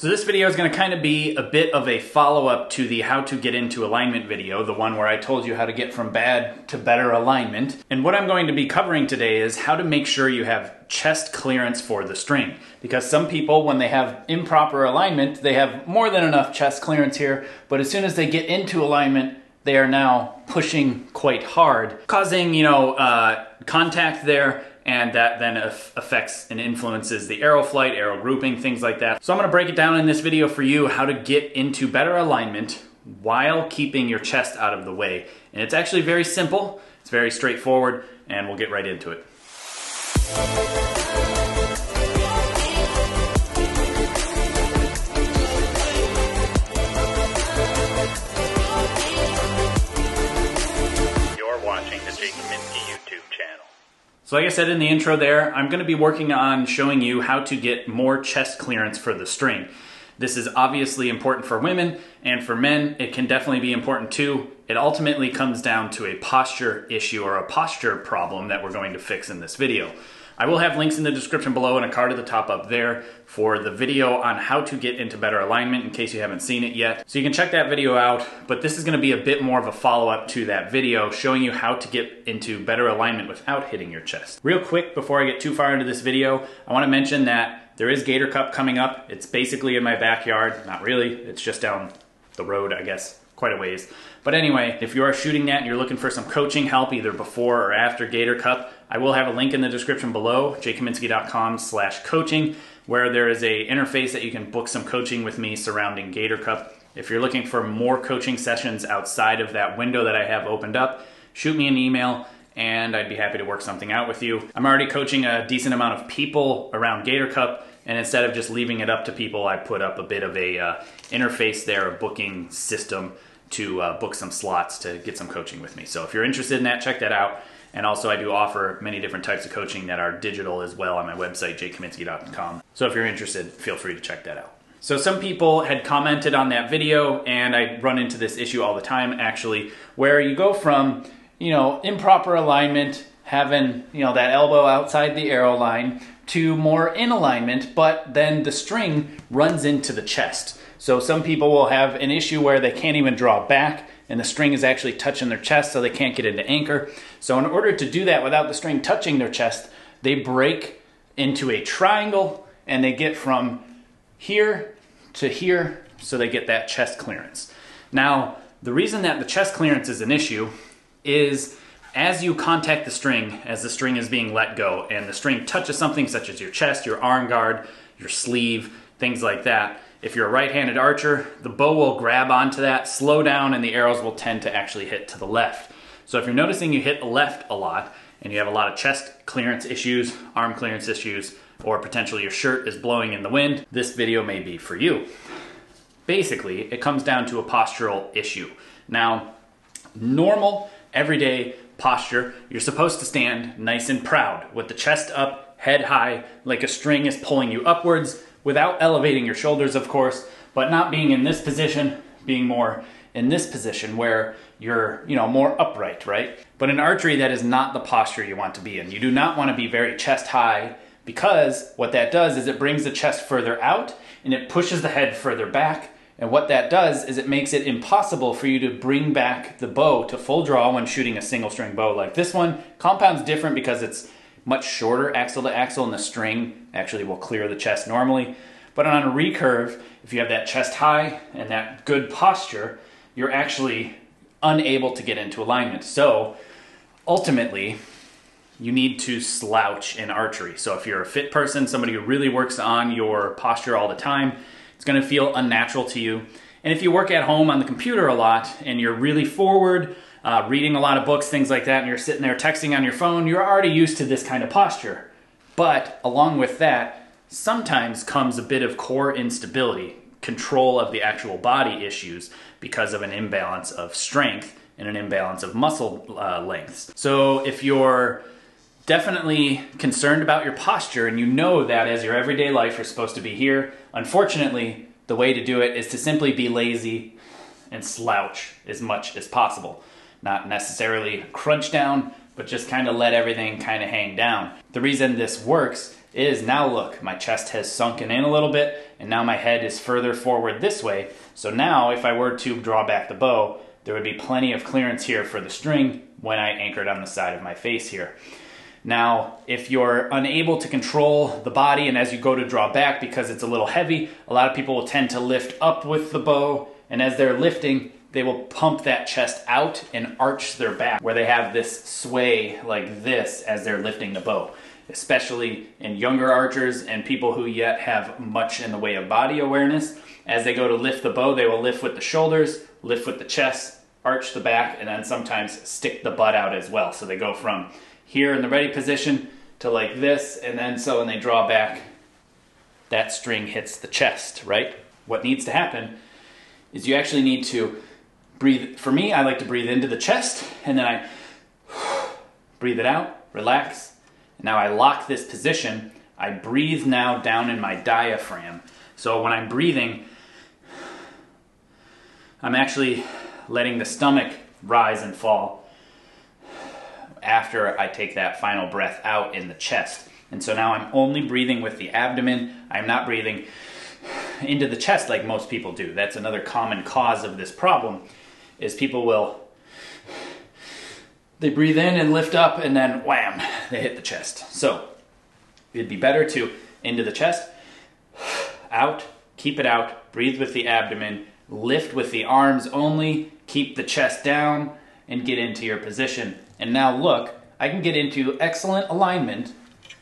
So this video is going to kind of be a bit of a follow-up to the how to get into alignment video, the one where I told you how to get from bad to better alignment. And what I'm going to be covering today is how to make sure you have chest clearance for the string. Because some people, when they have improper alignment, they have more than enough chest clearance here, but as soon as they get into alignment, they are now pushing quite hard, causing, contact there, and that then affects and influences the arrow flight, arrow grouping, things like that. So I'm gonna break it down in this video for you how to get into better alignment while keeping your chest out of the way. And it's actually very simple, it's very straightforward, and we'll get right into it. So like I said in the intro there, I'm going to be working on showing you how to get more chest clearance for the string. This is obviously important for women, and for men it can definitely be important too. It ultimately comes down to a posture issue or a posture problem that we're going to fix in this video. I will have links in the description below and a card at the top up there for the video on how to get into better alignment in case you haven't seen it yet. So you can check that video out, but this is going to be a bit more of a follow-up to that video showing you how to get into better alignment without hitting your chest. Real quick before I get too far into this video, I want to mention that there is Gator Cup coming up. It's basically in my backyard. Not really, it's just down the road, I guess. Quite a ways. But anyway, if you are shooting that and you're looking for some coaching help either before or after Gator Cup, I will have a link in the description below, jkaminski.com/coaching, where there is a interface that you can book some coaching with me surrounding Gator Cup. If you're looking for more coaching sessions outside of that window that I have opened up, shoot me an email and I'd be happy to work something out with you. I'm already coaching a decent amount of people around Gator Cup, and instead of just leaving it up to people, I put up a bit of a interface there, a booking system to book some slots to get some coaching with me. So if you're interested in that, check that out. And also I do offer many different types of coaching that are digital as well on my website, jkaminski.com. So if you're interested, feel free to check that out. So some people had commented on that video, and I run into this issue all the time actually, where you go from, improper alignment, having, that elbow outside the arrow line, to more in alignment, but then the string runs into the chest. So some people will have an issue where they can't even draw back and the string is actually touching their chest, so they can't get into anchor. So in order to do that without the string touching their chest, they break into a triangle and they get from here to here, so they get that chest clearance. Now, the reason that the chest clearance is an issue is as you contact the string, as the string is being let go and the string touches something such as your chest, your arm guard, your sleeve, things like that, if you're a right-handed archer, the bow will grab onto that, slow down, and the arrows will tend to actually hit to the left. So if you're noticing you hit left a lot, and you have a lot of chest clearance issues, arm clearance issues, or potentially your shirt is blowing in the wind, this video may be for you. Basically, it comes down to a postural issue. Now, normal, everyday posture, you're supposed to stand nice and proud, with the chest up, head high, like a string is pulling you upwards, without elevating your shoulders, of course, but not being in this position, being more in this position where you're, more upright, right? But in archery, that is not the posture you want to be in. You do not want to be very chest high, because what that does is it brings the chest further out and it pushes the head further back. And what that does is it makes it impossible for you to bring back the bow to full draw when shooting a single string bow like this one. Compound's different because it's much shorter axle to axle, and the string actually will clear the chest normally. But on a recurve, if you have that chest high and that good posture, you're actually unable to get into alignment. So ultimately, you need to slouch in archery. So if you're a fit person, somebody who really works on your posture all the time, it's going to feel unnatural to you. And if you work at home on the computer a lot and you're really forward, reading a lot of books, things like that, and you're sitting there texting on your phone, you're already used to this kind of posture. But along with that, sometimes comes a bit of core instability, control of the actual body issues because of an imbalance of strength and an imbalance of muscle lengths. So if you're definitely concerned about your posture and you know that as your everyday life you're supposed to be here, unfortunately, the way to do it is to simply be lazy and slouch as much as possible. Not necessarily crunch down, but just kind of let everything kind of hang down. The reason this works is now look, my chest has sunken in a little bit, and now my head is further forward this way. So now if I were to draw back the bow, there would be plenty of clearance here for the string when I anchored on the side of my face here. Now, if you're unable to control the body, and as you go to draw back because it's a little heavy, a lot of people will tend to lift up with the bow, and as they're lifting, they will pump that chest out and arch their back, where they have this sway like this as they're lifting the bow. Especially in younger archers and people who yet have much in the way of body awareness. As they go to lift the bow, they will lift with the shoulders, lift with the chest, arch the back, and then sometimes stick the butt out as well. So they go from here in the ready position to like this, and then so when they draw back, that string hits the chest, right? What needs to happen is you actually need to breathe. For me, I like to breathe into the chest, and then I breathe it out, relax. Now I lock this position. I breathe now down in my diaphragm. So when I'm breathing, I'm actually letting the stomach rise and fall after I take that final breath out in the chest. And so now I'm only breathing with the abdomen. I'm not breathing into the chest like most people do. That's another common cause of this problem, is people will, they breathe in and lift up, and then wham, they hit the chest. So it'd be better to into the chest, out, keep it out, breathe with the abdomen, lift with the arms only, keep the chest down, and get into your position. And now look, I can get into excellent alignment,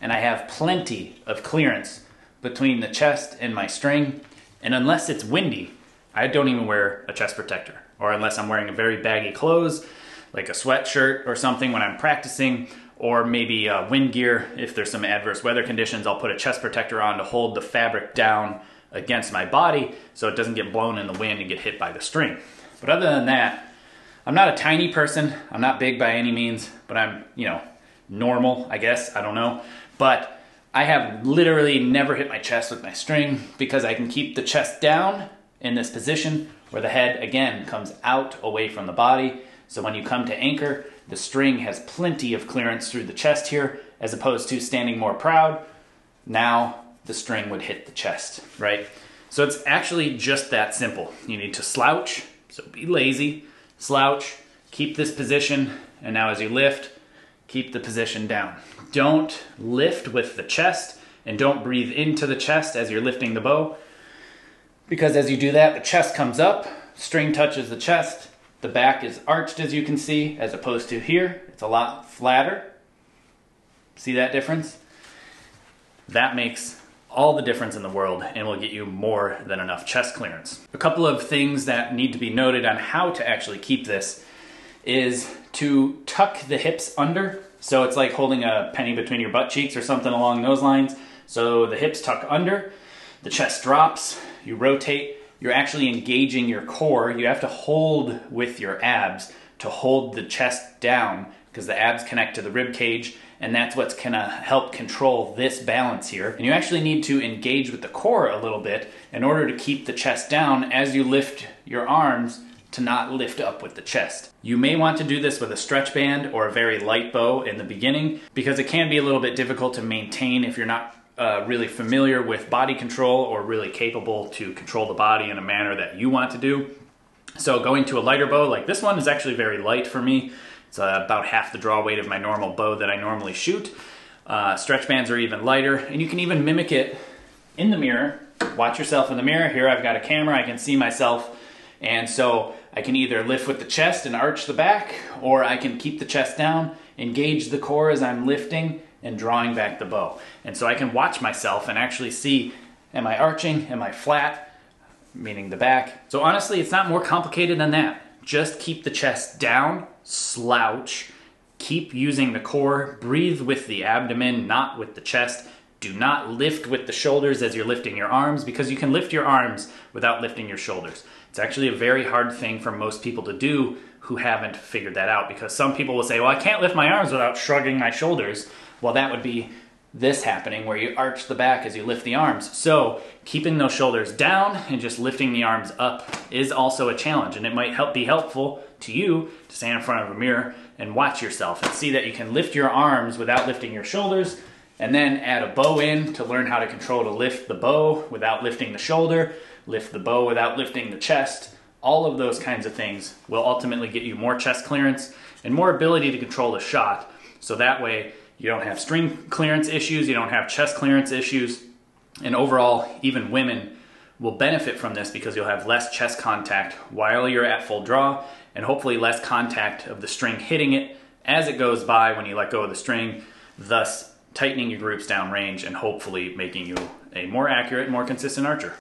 and I have plenty of clearance between the chest and my string. And unless it's windy, I don't even wear a chest protector. Or unless I'm wearing a very baggy clothes, like a sweatshirt or something when I'm practicing, or maybe wind gear. If there's some adverse weather conditions, I'll put a chest protector on to hold the fabric down against my body so it doesn't get blown in the wind and get hit by the string. But other than that, I'm not a tiny person. I'm not big by any means, but I'm, normal, I guess. I don't know. But I have literally never hit my chest with my string because I can keep the chest down in this position where the head, again, comes out away from the body. So when you come to anchor, the string has plenty of clearance through the chest here, as opposed to standing more proud. Now the string would hit the chest, right? So it's actually just that simple. You need to slouch, so be lazy, slouch, keep this position, and now as you lift, keep the position down. Don't lift with the chest, and don't breathe into the chest as you're lifting the bow, because as you do that, the chest comes up, string touches the chest, the back is arched, as you can see, as opposed to here. It's a lot flatter. See that difference? That makes all the difference in the world and will get you more than enough chest clearance. A couple of things that need to be noted on how to actually keep this is to tuck the hips under. So it's like holding a penny between your butt cheeks or something along those lines. So the hips tuck under, the chest drops, you rotate. You're actually engaging your core. You have to hold with your abs to hold the chest down because the abs connect to the rib cage, and that's what's gonna help control this balance here. And you actually need to engage with the core a little bit in order to keep the chest down as you lift your arms to not lift up with the chest. You may want to do this with a stretch band or a very light bow in the beginning because it can be a little bit difficult to maintain if you're not really familiar with body control or really capable to control the body in a manner that you want to do. So going to a lighter bow, like this one is actually very light for me. It's about half the draw weight of my normal bow that I normally shoot. Stretch bands are even lighter, and you can even mimic it in the mirror. Watch yourself in the mirror. Here I've got a camera, I can see myself, and so I can either lift with the chest and arch the back, or I can keep the chest down, engage the core as I'm lifting, and drawing back the bow. And so I can watch myself and actually see, am I arching, am I flat, meaning the back. So honestly, it's not more complicated than that. Just keep the chest down, slouch, keep using the core, breathe with the abdomen, not with the chest. Do not lift with the shoulders as you're lifting your arms, because you can lift your arms without lifting your shoulders. It's actually a very hard thing for most people to do who haven't figured that out, because some people will say, well, I can't lift my arms without shrugging my shoulders. Well, that would be this happening where you arch the back as you lift the arms. So keeping those shoulders down and just lifting the arms up is also a challenge, and it might be helpful to you to stand in front of a mirror and watch yourself and see that you can lift your arms without lifting your shoulders, And then add a bow in to learn how to control to lift the bow without lifting the shoulder, lift the bow without lifting the chest. All of those kinds of things will ultimately get you more chest clearance and more ability to control the shot. So that way you don't have string clearance issues, you don't have chest clearance issues, and overall even women will benefit from this because you'll have less chest contact while you're at full draw, and hopefully less contact of the string hitting it as it goes by when you let go of the string, thus tightening your groups down range and hopefully making you a more accurate, more consistent archer.